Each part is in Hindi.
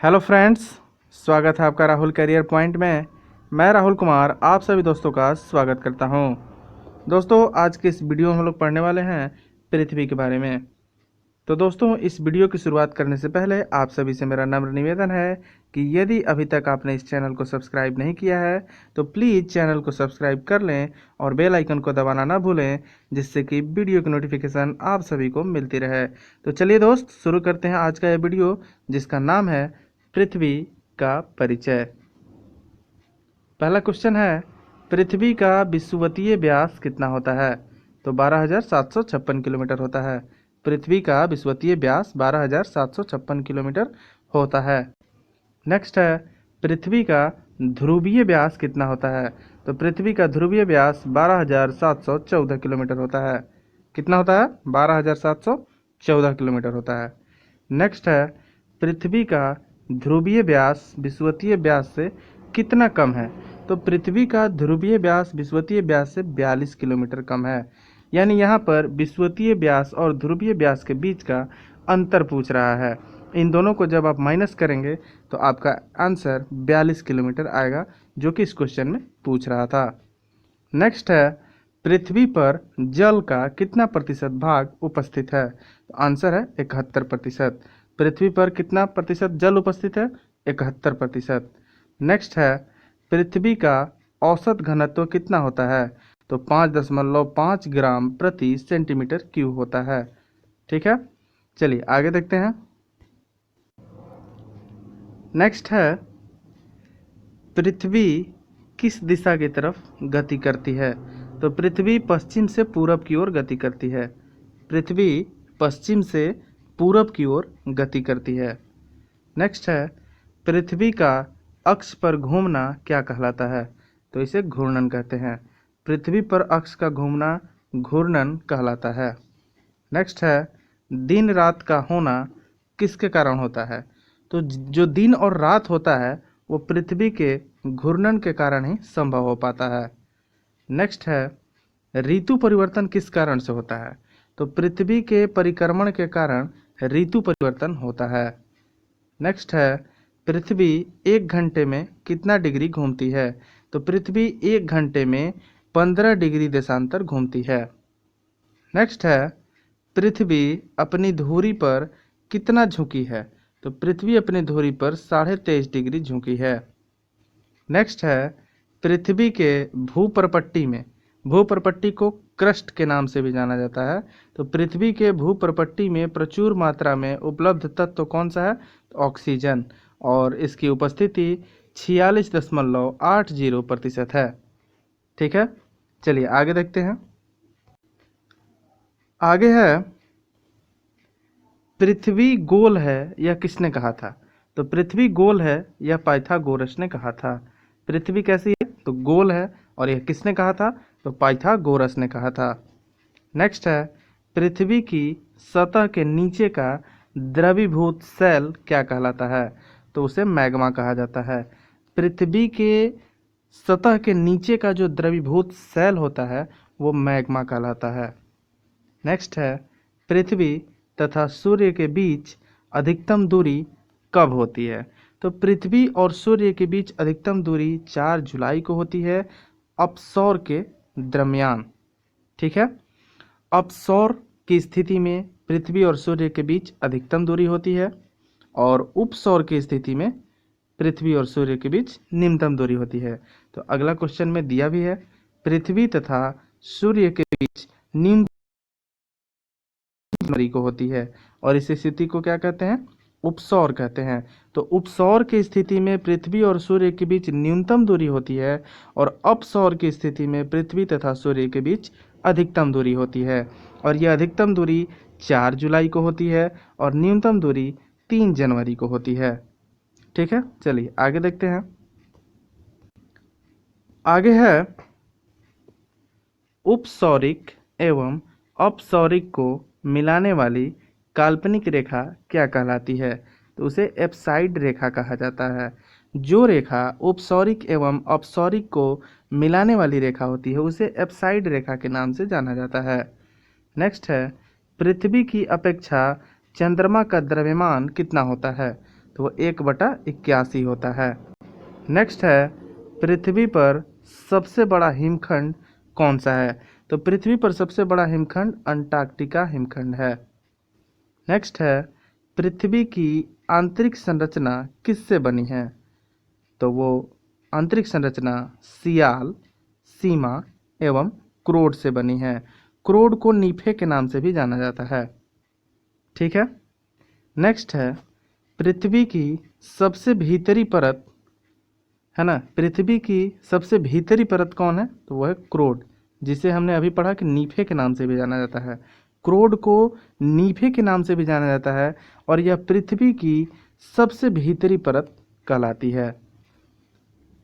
हेलो फ्रेंड्स, स्वागत है आपका राहुल करियर पॉइंट में। मैं राहुल कुमार आप सभी दोस्तों का स्वागत करता हूं। दोस्तों, आज के इस वीडियो में हम लोग पढ़ने वाले हैं पृथ्वी के बारे में। तो दोस्तों, इस वीडियो की शुरुआत करने से पहले आप सभी से मेरा नम्र निवेदन है कि यदि अभी तक आपने इस चैनल को सब्सक्राइब नहीं किया है तो प्लीज़ चैनल को सब्सक्राइब कर लें और बेल आइकन को दबाना ना भूलें, जिससे कि वीडियो की नोटिफिकेशन आप सभी को मिलती रहे। तो चलिए दोस्त, शुरू करते हैं आज का यह वीडियो, जिसका नाम है पृथ्वी का परिचय। पहला क्वेश्चन है, पृथ्वी का विषुवतीय व्यास कितना होता है? तो 12,756 किलोमीटर होता है। पृथ्वी का विषुवतीय व्यास 12,756 किलोमीटर होता है। नेक्स्ट है, पृथ्वी का ध्रुवीय व्यास कितना होता है? तो पृथ्वी का ध्रुवीय व्यास 12,714 किलोमीटर होता है। कितना होता है? 12,714 किलोमीटर होता है। नेक्स्ट है, पृथ्वी का ध्रुवीय व्यास विषुवतीय व्यास से कितना कम है? तो पृथ्वी का ध्रुवीय व्यास विषुवतीय व्यास से 42 किलोमीटर कम है। यानी यहाँ पर विषुवतीय व्यास और ध्रुवीय व्यास के बीच का अंतर पूछ रहा है। इन दोनों को जब आप माइनस करेंगे तो आपका आंसर 42 किलोमीटर आएगा, जो कि इस क्वेश्चन में पूछ रहा था। नेक्स्ट है, पृथ्वी पर जल का कितना प्रतिशत भाग उपस्थित है? तो आंसर है 71%। पृथ्वी पर कितना प्रतिशत जल उपस्थित है? 71%। नेक्स्ट है, पृथ्वी का औसत घनत्व कितना होता है? तो 5.5 ग्राम प्रति सेंटीमीटर क्यूब होता है। ठीक है, चलिए आगे देखते हैं। नेक्स्ट है, पृथ्वी किस दिशा की तरफ गति करती है? तो पृथ्वी पश्चिम से पूरब की ओर गति करती है। पृथ्वी पश्चिम से पूरब की ओर गति करती है। नेक्स्ट है, पृथ्वी का अक्ष पर घूमना क्या कहलाता है? तो इसे घूर्णन कहते हैं। पृथ्वी पर अक्ष का घूमना घूर्णन कहलाता है। नेक्स्ट है, दिन रात का होना किसके कारण होता है? तो जो दिन और रात होता है वो पृथ्वी के घूर्णन के कारण ही संभव हो पाता है। नेक्स्ट है, ऋतु परिवर्तन किस कारण से होता है? तो पृथ्वी के परिक्रमण के कारण ऋतु परिवर्तन होता है। नेक्स्ट है, पृथ्वी 1 घंटे में कितना डिग्री घूमती है? तो पृथ्वी 1 घंटे में 15 डिग्री देशांतर घूमती है। नेक्स्ट है, पृथ्वी अपनी धुरी पर कितना झुकी है? तो पृथ्वी अपनी धुरी पर 23.5 डिग्री झुकी है। नेक्स्ट है, पृथ्वी के भूप्रपट्टी को क्रस्ट के नाम से भी जाना जाता है। तो पृथ्वी के भूप्रपट्टी में प्रचुर मात्रा में उपलब्ध तत्व कौन सा है? तो ऑक्सीजन, और इसकी उपस्थिति 46.80% है। ठीक है, चलिए आगे देखते हैं। आगे है, पृथ्वी गोल है यह किसने कहा था? तो पृथ्वी गोल है यह पाइथागोरस ने कहा था। पृथ्वी कैसी है? तो गोल है, और यह किसने कहा था? तो पाइथागोरस ने कहा था। नेक्स्ट है, पृथ्वी की सतह के नीचे का द्रवीभूत सेल क्या कहलाता है? तो उसे मैग्मा कहा जाता है। पृथ्वी के सतह के नीचे का जो द्रवीभूत सेल होता है वो मैग्मा कहलाता है। नेक्स्ट है, पृथ्वी तथा सूर्य के बीच अधिकतम दूरी कब होती है? तो पृथ्वी और सूर्य के बीच अधिकतम दूरी 4 जुलाई को होती है, अपसौर के दरमियान। ठीक है, अपसौर की स्थिति में पृथ्वी और सूर्य के बीच अधिकतम दूरी होती है, और उपसौर की स्थिति में पृथ्वी और सूर्य के बीच निम्नतम दूरी होती है। तो अगला क्वेश्चन में दिया भी है, पृथ्वी तथा सूर्य के बीच निम्न दूरी को होती है, और इस स्थिति को क्या कहते हैं? उपसौर कहते हैं। तो उपसौर की स्थिति में पृथ्वी और सूर्य के बीच न्यूनतम दूरी होती है, और अपसौर की स्थिति में पृथ्वी तथा सूर्य के बीच अधिकतम दूरी होती है, और यह अधिकतम दूरी 4 जुलाई को होती है और न्यूनतम दूरी 3 जनवरी को होती है। ठीक है, चलिए आगे देखते हैं। आगे है, उपसौरिक एवं अपसौरिक को मिलाने वाली काल्पनिक रेखा क्या कहलाती है? तो उसे एप्साइड रेखा कहा जाता है। जो रेखा उपसौरिक एवं अपसौरिक को मिलाने वाली रेखा होती है उसे एप्साइड रेखा के नाम से जाना जाता है। नेक्स्ट है, पृथ्वी की अपेक्षा चंद्रमा का द्रव्यमान कितना होता है? तो वो 1/81 होता है। नेक्स्ट है, पृथ्वी पर सबसे बड़ा हिमखंड कौन सा है? तो पृथ्वी पर सबसे बड़ा हिमखंड अंटार्कटिका हिमखंड है। नेक्स्ट है, पृथ्वी की आंतरिक संरचना किससे बनी है? तो वो आंतरिक संरचना सियाल, सीमा एवं क्रोड से बनी है। क्रोड को नीफे के नाम से भी जाना जाता है। ठीक है। नेक्स्ट है, पृथ्वी की सबसे भीतरी परत है ना, पृथ्वी की सबसे भीतरी परत कौन है? तो वह है क्रोड, जिसे हमने अभी पढ़ा कि नीफे के नाम से भी जाना जाता है। क्रोड को नीफे के नाम से भी जाना जाता है और यह पृथ्वी की सबसे भीतरी परत कहलाती है।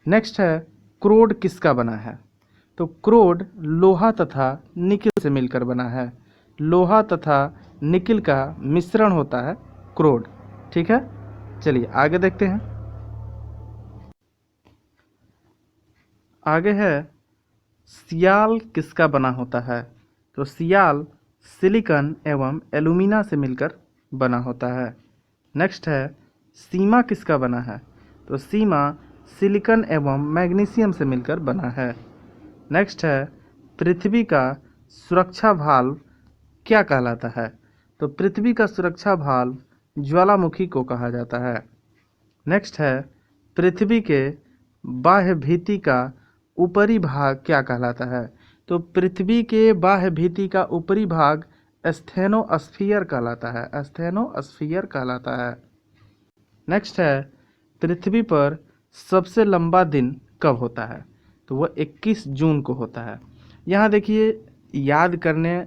नेक्स्ट है, क्रोड किसका बना है? तो क्रोड लोहा तथा निकिल से मिलकर बना है। लोहा तथा निकिल का मिश्रण होता है क्रोड। ठीक है, चलिए आगे देखते हैं। आगे है, सियाल किसका बना होता है? तो सियाल सिलिकॉन एवं एल्यूमिना से मिलकर बना होता है। नेक्स्ट है, सीमा किसका बना है? तो सीमा सिलिकॉन एवं मैग्नीशियम से मिलकर बना है। नेक्स्ट है, पृथ्वी का सुरक्षा भाल्व क्या कहलाता है? तो पृथ्वी का सुरक्षा भाल्व ज्वालामुखी को कहा जाता है। नेक्स्ट है, पृथ्वी के बाह्य भित्ति का ऊपरी भाग क्या कहलाता है? तो पृथ्वी के बाह्य भित्ति का ऊपरी भाग स्टेनोस्फीयर कहलाता है। स्टेनोस्फीयर कहलाता है। नेक्स्ट है, पृथ्वी पर सबसे लंबा दिन कब होता है? तो वह 21 जून को होता है। यहाँ देखिए, याद करने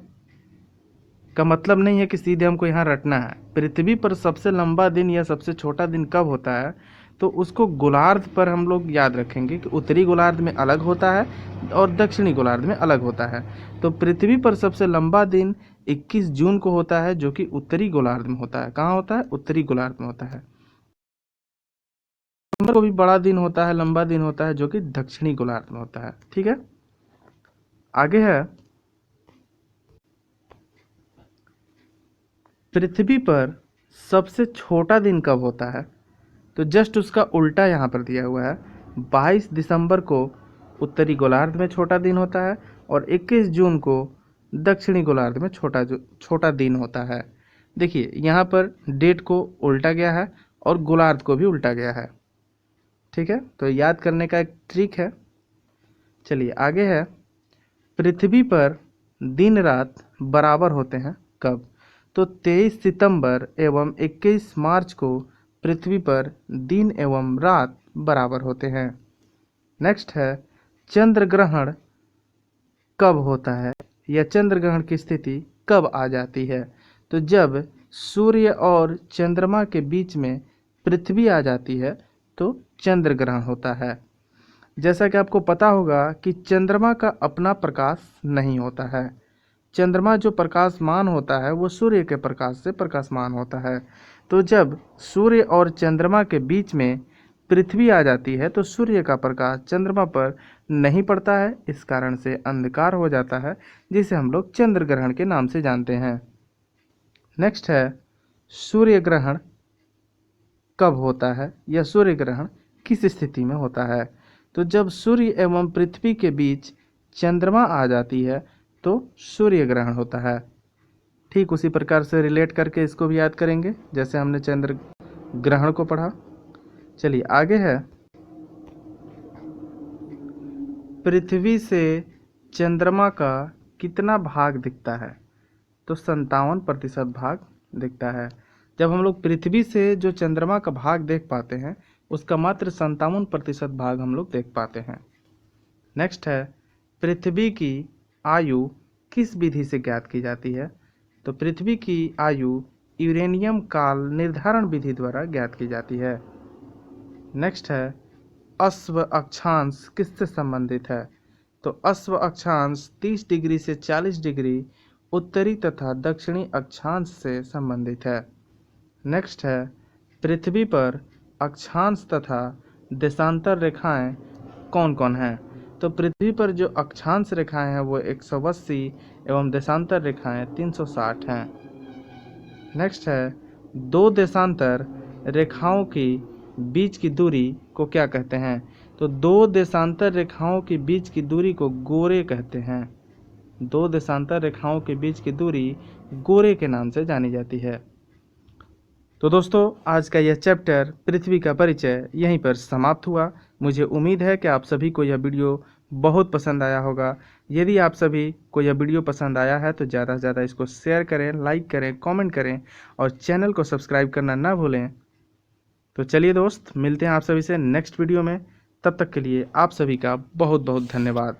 का मतलब नहीं है कि सीधे हमको यहाँ रटना है। पृथ्वी पर सबसे लंबा दिन या सबसे छोटा दिन कब होता है, तो उसको गोलार्ध पर हम लोग याद रखेंगे कि उत्तरी गोलार्ध में अलग होता है और दक्षिणी गोलार्ध में अलग होता है। तो पृथ्वी पर सबसे लंबा दिन 21 जून को होता है, जो कि उत्तरी गोलार्ध में होता है। कहाँ होता है? उत्तरी गोलार्ध में होता है। दिसंबर को भी बड़ा दिन होता है, लंबा दिन होता है, जो कि दक्षिणी गोलार्ध में होता है। ठीक है, आगे है, पृथ्वी पर सबसे छोटा दिन कब होता है? तो जस्ट उसका उल्टा यहाँ पर दिया हुआ है। 22 दिसंबर को उत्तरी गोलार्ध में छोटा दिन होता है और 21 जून को दक्षिणी गोलार्ध में छोटा दिन होता है। देखिए, यहाँ पर डेट को उल्टा गया है और गोलार्ध को भी उल्टा गया है। ठीक है, तो याद करने का एक ट्रिक है। चलिए आगे है, पृथ्वी पर दिन रात बराबर होते हैं कब? तो 23 सितंबर एवं 21 मार्च को पृथ्वी पर दिन एवं रात बराबर होते हैं। नेक्स्ट है, चंद्र ग्रहण कब होता है या चंद्र ग्रहण की स्थिति कब आ जाती है? तो जब सूर्य और चंद्रमा के बीच में पृथ्वी आ जाती है तो चंद्र ग्रहण होता है। जैसा कि आपको पता होगा कि चंद्रमा का अपना प्रकाश नहीं होता है। चंद्रमा जो प्रकाशमान होता है वो सूर्य के प्रकाश से प्रकाशमान होता है। तो जब सूर्य और चंद्रमा के बीच में पृथ्वी आ जाती है तो सूर्य का प्रकाश चंद्रमा पर नहीं पड़ता है, इस कारण से अंधकार हो जाता है, जिसे हम लोग चंद्र ग्रहण के नाम से जानते हैं। नेक्स्ट है, सूर्य ग्रहण कब होता है या सूर्य ग्रहण किस स्थिति में होता है? तो जब सूर्य एवं पृथ्वी के बीच चंद्रमा आ जाती है तो सूर्य ग्रहण होता है। ठीक उसी प्रकार से रिलेट करके इसको भी याद करेंगे जैसे हमने चंद्र ग्रहण को पढ़ा। चलिए आगे है, पृथ्वी से चंद्रमा का कितना भाग दिखता है? तो 57% भाग दिखता है। जब हम लोग पृथ्वी से जो चंद्रमा का भाग देख पाते हैं उसका मात्र 57% भाग हम लोग देख पाते हैं। नेक्स्ट है, पृथ्वी की आयु किस विधि से ज्ञात की जाती है? तो पृथ्वी की आयु यूरेनियम काल निर्धारण विधि द्वारा ज्ञात की जाती है। नेक्स्ट है, अश्व अक्षांश किससे संबंधित है? तो अश्व अक्षांश 30 डिग्री से 40 डिग्री उत्तरी तथा दक्षिणी अक्षांश से संबंधित है। नेक्स्ट है, पृथ्वी पर अक्षांश तथा देशांतर रेखाएं कौन कौन हैं? तो पृथ्वी पर जो अक्षांश रेखाएं हैं वो 180 एवं देशांतर रेखाएं 360 हैं। नेक्स्ट है, दो देशांतर रेखाओं के बीच की दूरी को क्या कहते हैं? तो दो देशांतर रेखाओं के बीच की दूरी को गोरे कहते हैं। दो देशांतर रेखाओं के बीच की दूरी गोरे के नाम से जानी जाती है। तो दोस्तों, आज का यह चैप्टर पृथ्वी का परिचय यहीं पर समाप्त हुआ। मुझे उम्मीद है कि आप सभी को यह वीडियो बहुत पसंद आया होगा। यदि आप सभी को यह वीडियो पसंद आया है तो ज़्यादा से ज़्यादा इसको शेयर करें, लाइक करें, कमेंट करें और चैनल को सब्सक्राइब करना ना भूलें। तो चलिए दोस्त, मिलते हैं आप सभी से नेक्स्ट वीडियो में। तब तक के लिए आप सभी का बहुत बहुत धन्यवाद।